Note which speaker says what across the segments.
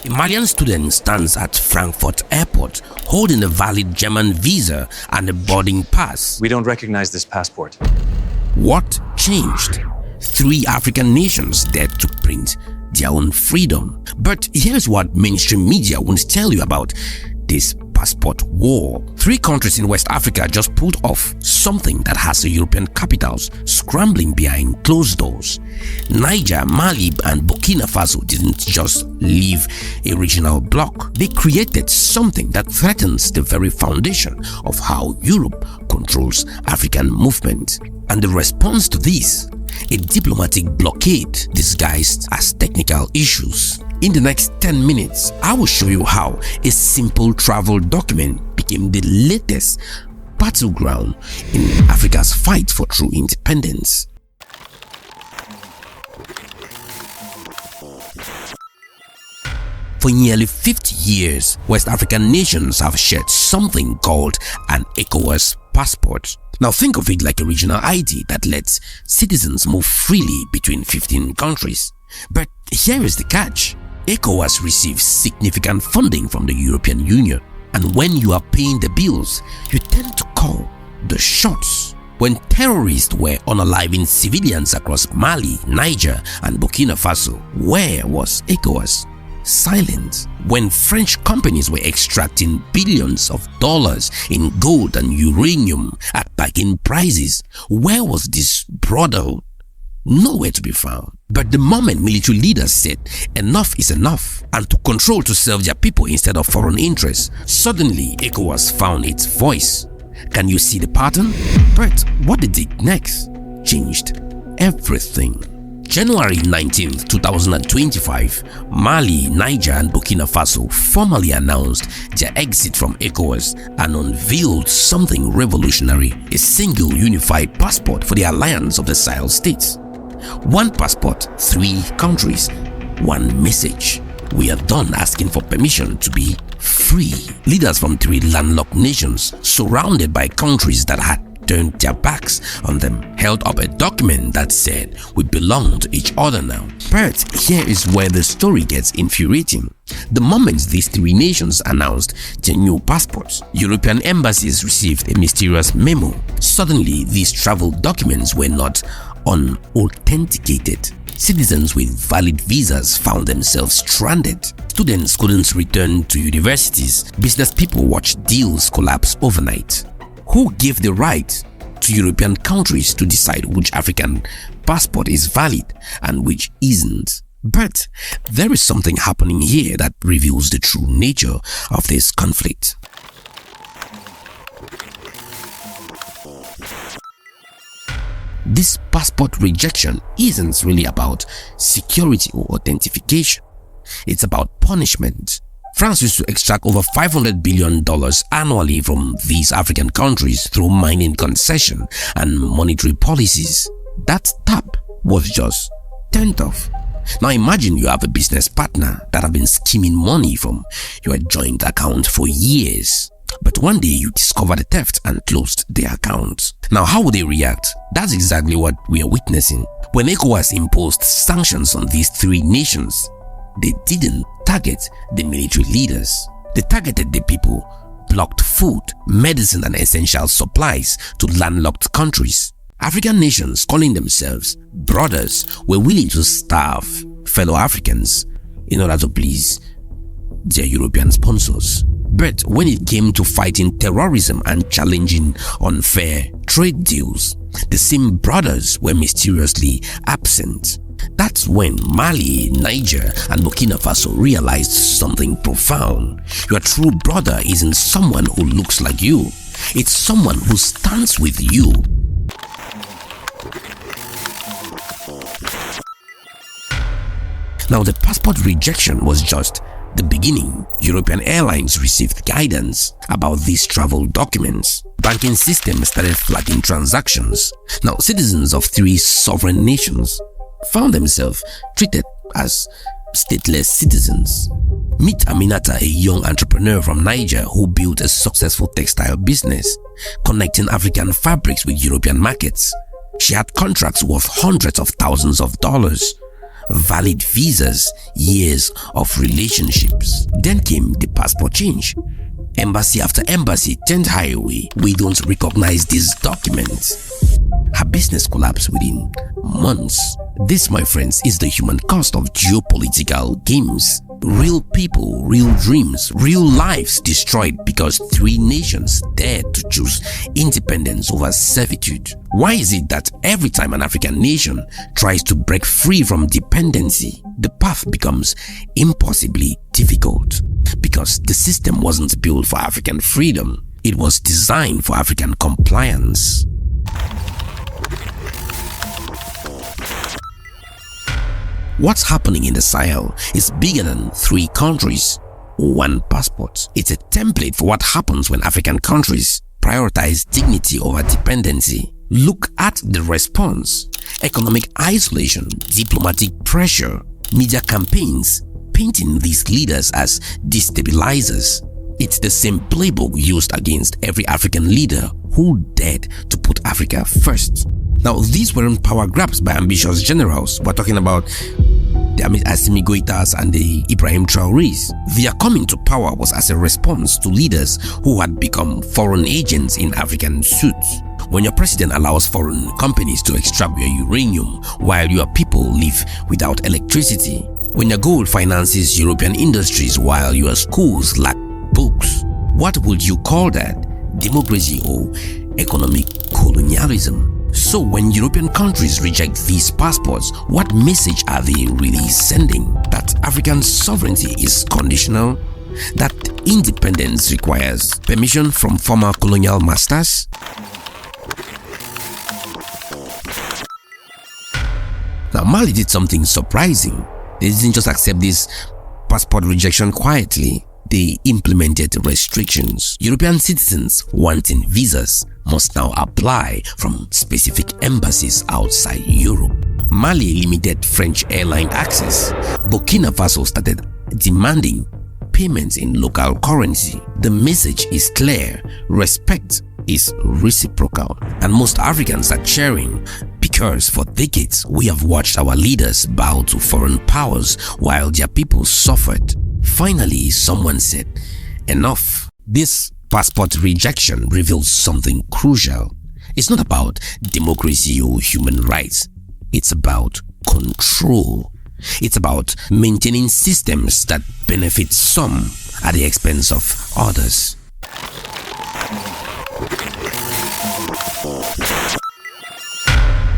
Speaker 1: A Malian student stands at Frankfurt Airport holding a valid German visa and a boarding pass.
Speaker 2: We don't recognize this passport.
Speaker 1: What changed? 3 African nations dared to print their own freedom. But here's what mainstream media won't tell you about this passport war. 3 countries in West Africa just pulled off something that has the European capitals scrambling behind closed doors. Niger, Mali and Burkina Faso didn't just leave a regional bloc. They created something that threatens the very foundation of how Europe controls African movement. And the response to this, a diplomatic blockade disguised as technical issues. In the next 10 minutes, I will show you how a simple travel document became the latest battleground in Africa's fight for true independence. For nearly 50 years, West African nations have shared something called an ECOWAS passport. Now think of it like a regional ID that lets citizens move freely between 15 countries. But here is the catch. ECOWAS receives significant funding from the European Union, and when you are paying the bills, you tend to call the shots. When terrorists were unaliving civilians across Mali, Niger and Burkina Faso, where was ECOWAS? Silent. When French companies were extracting billions of dollars in gold and uranium at bargain prices, where was this brotherhood? Nowhere to be found. But the moment military leaders said enough is enough and took control to serve their people instead of foreign interests, suddenly ECOWAS found its voice. Can you see the pattern? But what they did next changed everything. January 19, 2025, Mali, Niger and Burkina Faso formally announced their exit from ECOWAS and unveiled something revolutionary, a single unified passport for the Alliance of the Sahel States. 1 passport, 3 countries, 1 message. We are done asking for permission to be free. Leaders from 3 landlocked nations, surrounded by countries that had turned their backs on them, held up a document that said we belong to each other now. But here is where the story gets infuriating. The moment these 3 nations announced their new passports, European embassies received a mysterious memo. Suddenly, these travel documents were not unauthenticated. Citizens with valid visas found themselves stranded. Students couldn't return to universities. Business people watched deals collapse overnight. Who gave the right to European countries to decide which African passport is valid and which isn't? But there is something happening here that reveals the true nature of this conflict. This passport rejection isn't really about security or authentication. It's about punishment. France used to extract over $500 billion annually from these African countries through mining concession and monetary policies. That tap was just turned off. Now imagine you have a business partner that have been skimming money from your joint account for years. But one day you discover the theft and closed their account. Now how would they react? That's exactly what we are witnessing. When ECOWAS imposed sanctions on these 3 nations, they didn't target the military leaders. They targeted the people, blocked food, medicine and essential supplies to landlocked countries. African nations calling themselves brothers were willing to starve fellow Africans in order to please their European sponsors. But when it came to fighting terrorism and challenging unfair trade deals, the same brothers were mysteriously absent. That's when Mali, Niger and Burkina Faso realized something profound. Your true brother isn't someone who looks like you. It's someone who stands with you. Now the passport rejection was just the beginning. European airlines received guidance about these travel documents. Banking systems started flagging transactions. Now citizens of 3 sovereign nations found themselves treated as stateless citizens. Meet Aminata, a young entrepreneur from Niger who built a successful textile business, connecting African fabrics with European markets. She had contracts worth hundreds of thousands of dollars. valid visas, years of relationships. Then came the passport change. Embassy after embassy turned highway. We don't recognize these documents. Her business collapsed within months. This, my friends, is the human cost of geopolitical games. Real people, real dreams, real lives destroyed because 3 nations dared to choose independence over servitude. Why is it that every time an African nation tries to break free from dependency, the path becomes impossibly difficult? Because the system wasn't built for African freedom. It was designed for African compliance. What's happening in the Sahel is bigger than 3 countries, 1 passport. It's a template for what happens when African countries prioritize dignity over dependency. Look at the response: economic isolation, diplomatic pressure, media campaigns painting these leaders as destabilizers. It's the same playbook used against every African leader who dared to put Africa first. Now, these weren't power grabs by ambitious generals. We're talking about the Assimi Goitas and the Ibrahim Traorés. Their coming to power was as a response to leaders who had become foreign agents in African suits. When your president allows foreign companies to extract your uranium while your people live without electricity, when your gold finances European industries while your schools lack books, what would you call that? Democracy or economic colonialism? So when European countries reject these passports, what message are they really sending? That African sovereignty is conditional? That independence requires permission from former colonial masters? Now, Mali did something surprising. They didn't just accept this passport rejection quietly. They implemented restrictions. European citizens wanting visas must now apply from specific embassies outside Europe. Mali limited French airline access. Burkina Faso started demanding payments in local currency. The message is clear: respect is reciprocal. And most Africans are cheering because for decades we have watched our leaders bow to foreign powers while their people suffered. Finally, someone said, enough. This passport rejection reveals something crucial. It's not about democracy or human rights. It's about control. It's about maintaining systems that benefit some at the expense of others.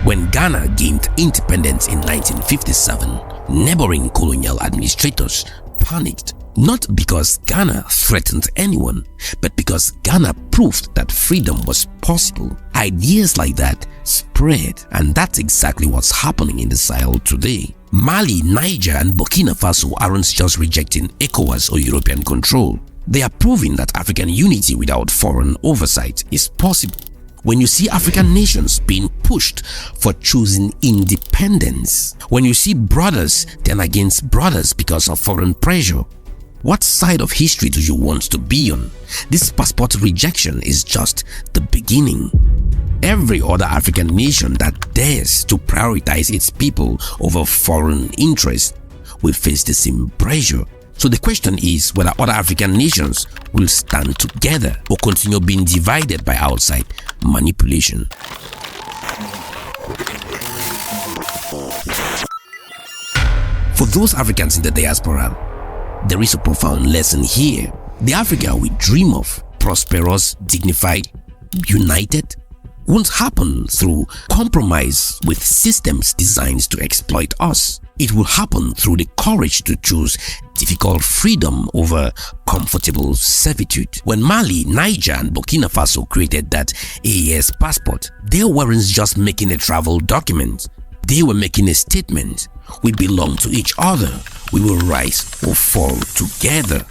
Speaker 1: When Ghana gained independence in 1957, neighboring colonial administrators panicked, not because Ghana threatened anyone, but because Ghana proved that freedom was possible. Ideas like that spread, and that's exactly what's happening in the Sahel today. Mali, Niger, and Burkina Faso aren't just rejecting ECOWAS or European control. They are proving that African unity without foreign oversight is possible. When you see African nations being pushed for choosing independence, when you see brothers turn against brothers because of foreign pressure, what side of history do you want to be on? This passport rejection is just the beginning. Every other African nation that dares to prioritize its people over foreign interests will face the same pressure. So the question is whether other African nations will stand together or continue being divided by outside manipulation. For those Africans in the diaspora, there is a profound lesson here. The Africa we dream of, prosperous, dignified, united, won't happen through compromise with systems designed to exploit us. It will happen through the courage to choose difficult freedom over comfortable servitude. When Mali, Niger, and Burkina Faso created that AES passport, they weren't just making a travel document. They were making a statement. We belong to each other. We will rise or fall together.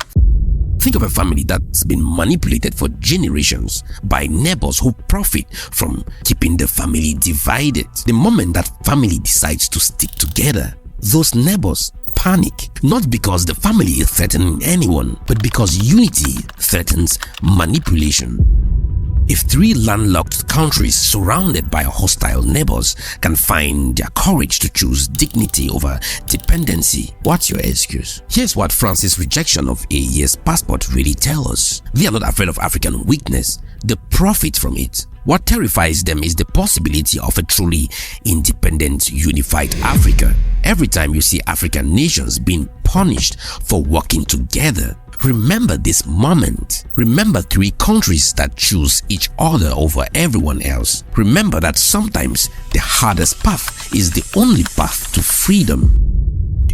Speaker 1: Think of a family that's been manipulated for generations by neighbors who profit from keeping the family divided. The moment that family decides to stick together, those neighbors panic, not because the family is threatening anyone, but because unity threatens manipulation. If 3 landlocked countries surrounded by hostile neighbors can find their courage to choose dignity over dependency, what's your excuse? Here's what France's rejection of AES passport really tells us. They are not afraid of African weakness, they profit from it. What terrifies them is the possibility of a truly independent, unified Africa. Every time you see African nations being punished for working together, remember this moment. Remember 3 countries that choose each other over everyone else. Remember that sometimes the hardest path is the only path to freedom.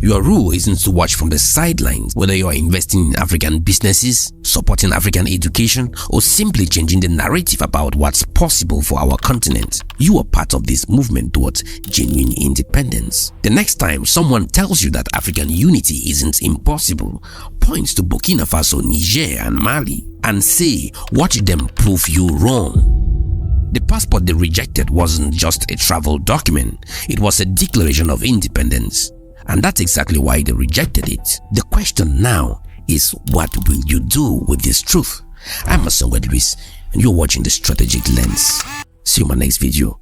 Speaker 1: Your role isn't to watch from the sidelines, whether you are investing in African businesses, supporting African education, or simply changing the narrative about what's possible for our continent. You are part of this movement towards genuine independence. The next time someone tells you that African unity isn't impossible, point to Burkina Faso, Niger, and Mali and say, watch them prove you wrong. The passport they rejected wasn't just a travel document, it was a declaration of independence. And that's exactly why they rejected it. The question now is, what will you do with this truth? I'm Masongwe Luis, and you're watching The Strategic Lens. See you in my next video.